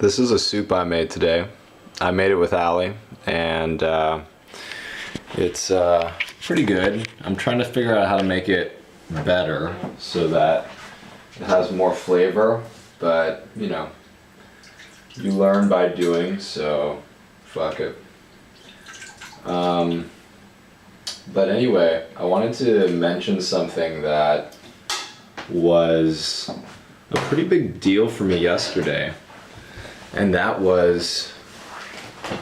This is a soup I made today. I made it with Allie, and it's pretty good. I'm trying to figure out how to make it better so that it has more flavor, but you know, you learn by doing, so fuck it. But anyway, I wanted to mention something that was a pretty big deal for me yesterday. And that was,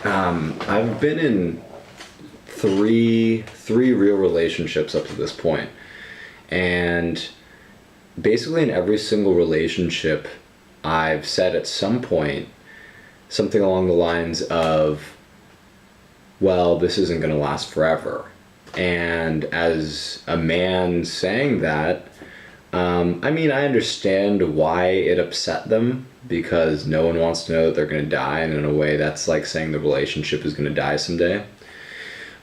I've been in three real relationships up to this point. And basically in every single relationship, I've said at some point something along the lines of, well, this isn't going to last forever. And as a man saying that, I understand why it upset them, because no one wants to know that they're going to die, and in a way that's like saying the relationship is going to die someday.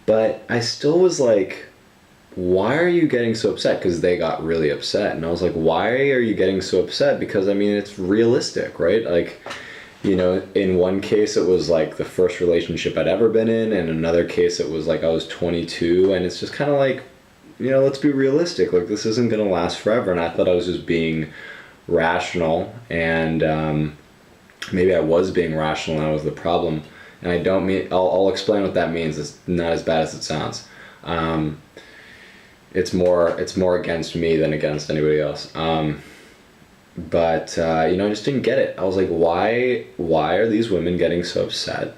But I still was like, why are you getting so upset? Because they got really upset, and I was like, why are you getting so upset? Because it's realistic, right? Like, you know, in one case it was like the first relationship I'd ever been in, and in another case it was like I was 22, and it's just kind of like, you know, let's be realistic. Like, this isn't going to last forever. And I thought I was just being rational, and maybe I was being rational and that was the problem. And I don't mean, I'll explain what that means. It's not as bad as it sounds. It's more against me than against anybody else. But I just didn't get it. I was like, why are these women getting so upset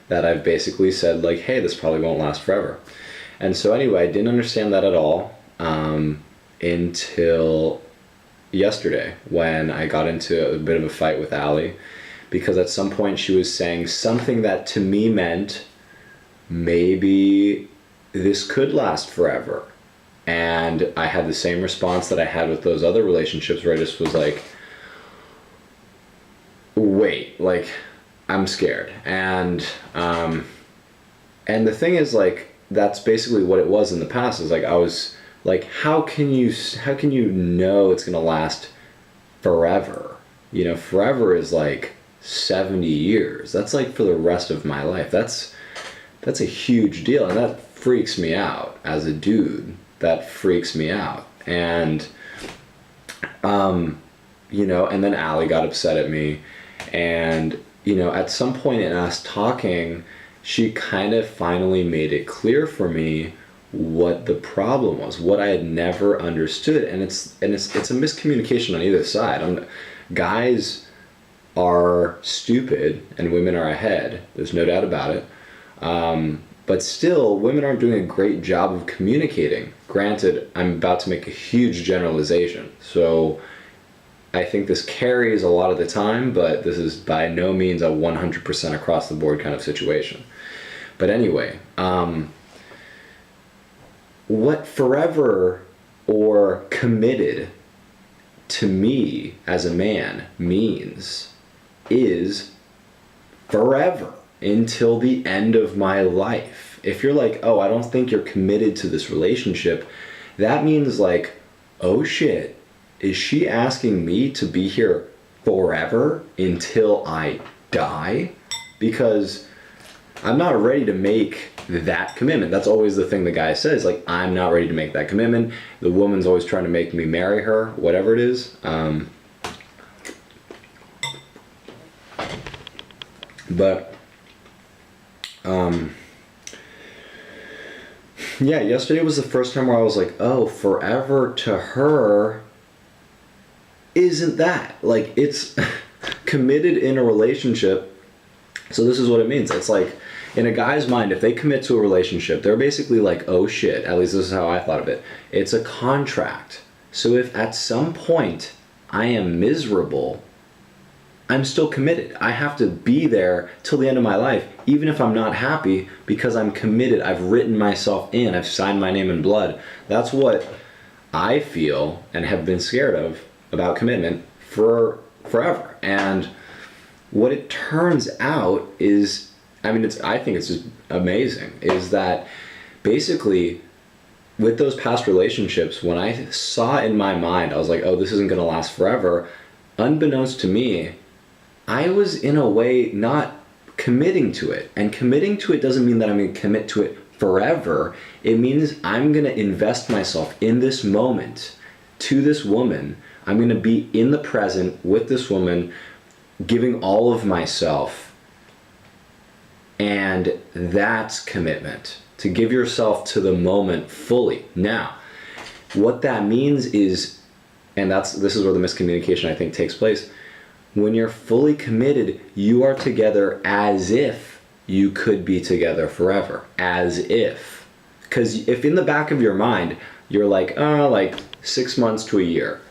that I've basically said, like, hey, this probably won't last forever? And so anyway, I didn't understand that at all until yesterday, when I got into a bit of a fight with Allie, because at some point she was saying something that to me meant maybe this could last forever. And I had the same response that I had with those other relationships, where I just was like, wait, like, I'm scared. And the thing is, like, that's basically what it was in the past. Is like, I was like, how can you know it's gonna last forever? You know, forever is like 70 years. That's like for the rest of my life. That's a huge deal, and that freaks me out as a dude. That freaks me out. And and then Allie got upset at me, and at some point in us talking, she kind of finally made it clear for me what the problem was, what I had never understood. And it's a miscommunication on either side. Guys are stupid and women are ahead. There's no doubt about it. But still, women aren't doing a great job of communicating. Granted, I'm about to make a huge generalization, so I think this carries a lot of the time, but this is by no means a 100% across the board kind of situation. But anyway, what forever or committed to me as a man means is forever, until the end of my life. If you're like, oh, I don't think you're committed to this relationship, that means like, oh shit, is she asking me to be here forever until I die? Because I'm not ready to make that commitment. That's always the thing the guy says, like, I'm not ready to make that commitment. The woman's always trying to make me marry her, whatever it is. Yesterday was the first time where I was like, oh, forever to her isn't that. Like, it's committed in a relationship. So this is what it means. It's like, in a guy's mind, if they commit to a relationship, they're basically like, oh shit, at least this is how I thought of it. It's a contract. So if at some point I am miserable, I'm still committed. I have to be there till the end of my life, even if I'm not happy, because I'm committed. I've written myself in. I've signed my name in blood. That's what I feel and have been scared of about commitment for forever. And what it turns out is, I think it's just amazing, is that basically with those past relationships, when I saw in my mind, I was like, oh, this isn't going to last forever, unbeknownst to me, I was in a way not committing to it. And committing to it doesn't mean that I'm going to commit to it forever. It means I'm going to invest myself in this moment to this woman. I'm going to be in the present with this woman, giving all of myself. And that's commitment. To give yourself to the moment fully. Now, what that means is, and this is where the miscommunication I think takes place. When you're fully committed, you are together as if you could be together forever. As if. Because if in the back of your mind, you're like, like 6 months to a year,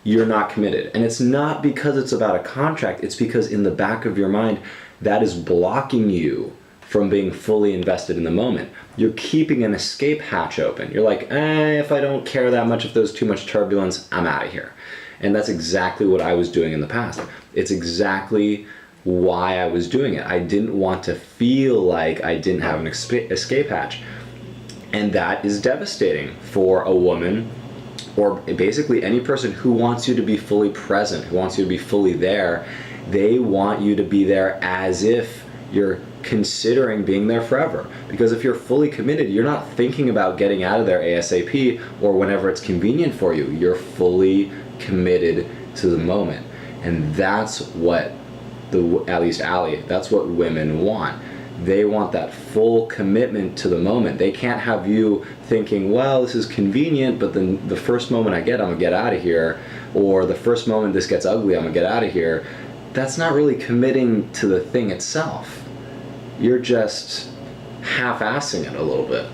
you're not committed. And it's not because it's about a contract, it's because in the back of your mind, that is blocking you from being fully invested in the moment. You're keeping an escape hatch open. You're like, if I don't care that much, if there's too much turbulence, I'm out of here. And that's exactly what I was doing in the past. It's exactly why I was doing it. I didn't want to feel like I didn't have an escape hatch. And that is devastating for a woman, or basically any person who wants you to be fully present, who wants you to be fully there. They want you to be there as if you're considering being there forever. Because if you're fully committed, you're not thinking about getting out of there ASAP or whenever it's convenient for you. You're fully committed to the moment. And that's what at least Allie, that's what women want. They want that full commitment to the moment. They can't have you thinking, well, this is convenient, but then the first moment I'm gonna get out of here, or the first moment this gets ugly, I'm gonna get out of here. That's not really committing to the thing itself. You're just half-assing it a little bit.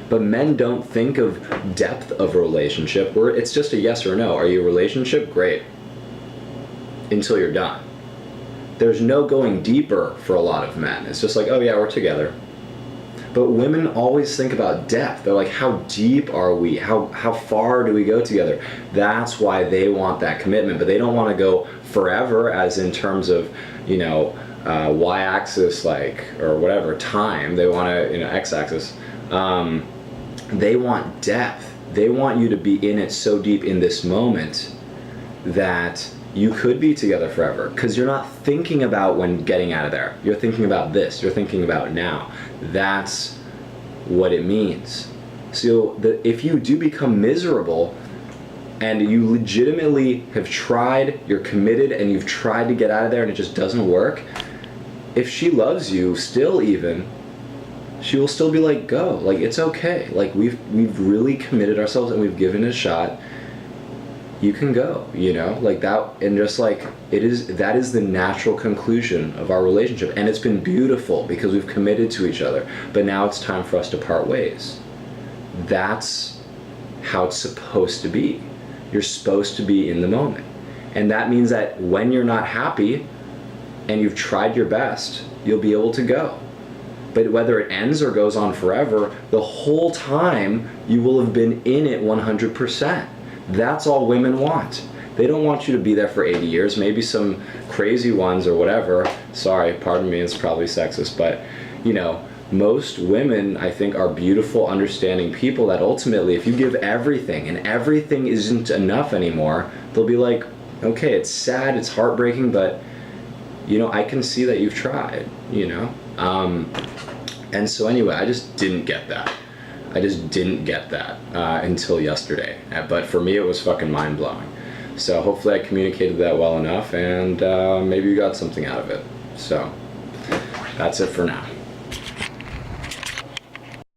But men don't think of depth of a relationship where it's just a yes or no. Are you a relationship? Great. Until you're done. There's no going deeper for a lot of men. It's just like, oh yeah, we're together. But women always think about depth. They're like, how deep are we? How far do we go together? That's why they want that commitment. But they don't want to go forever, as in terms of, y-axis, or whatever, time. They want to, x-axis. They want depth. They want you to be in it so deep in this moment that you could be together forever, because you're not thinking about when getting out of there. You're thinking about this. You're thinking about now. That's what it means. So if you do become miserable and you legitimately have tried, you're committed, and you've tried to get out of there and it just doesn't work, if she loves you still even, she will still be like, go. Like, it's okay. Like, we've really committed ourselves and we've given it a shot. You can go, like that. And just like that is the natural conclusion of our relationship. And it's been beautiful because we've committed to each other, but now it's time for us to part ways. That's how it's supposed to be. You're supposed to be in the moment. And that means that when you're not happy and you've tried your best, you'll be able to go. But whether it ends or goes on forever, the whole time you will have been in it 100%. That's all women want. They don't want you to be there for 80 years, maybe some crazy ones or whatever. Sorry, pardon me, it's probably sexist, but most women, I think, are beautiful, understanding people that ultimately, if you give everything and everything isn't enough anymore, they'll be like, okay, it's sad, it's heartbreaking, but I can see that you've tried, and so anyway, I just didn't get that. Until yesterday. But for me, it was fucking mind-blowing. So hopefully I communicated that well enough, and maybe you got something out of it. So that's it for now.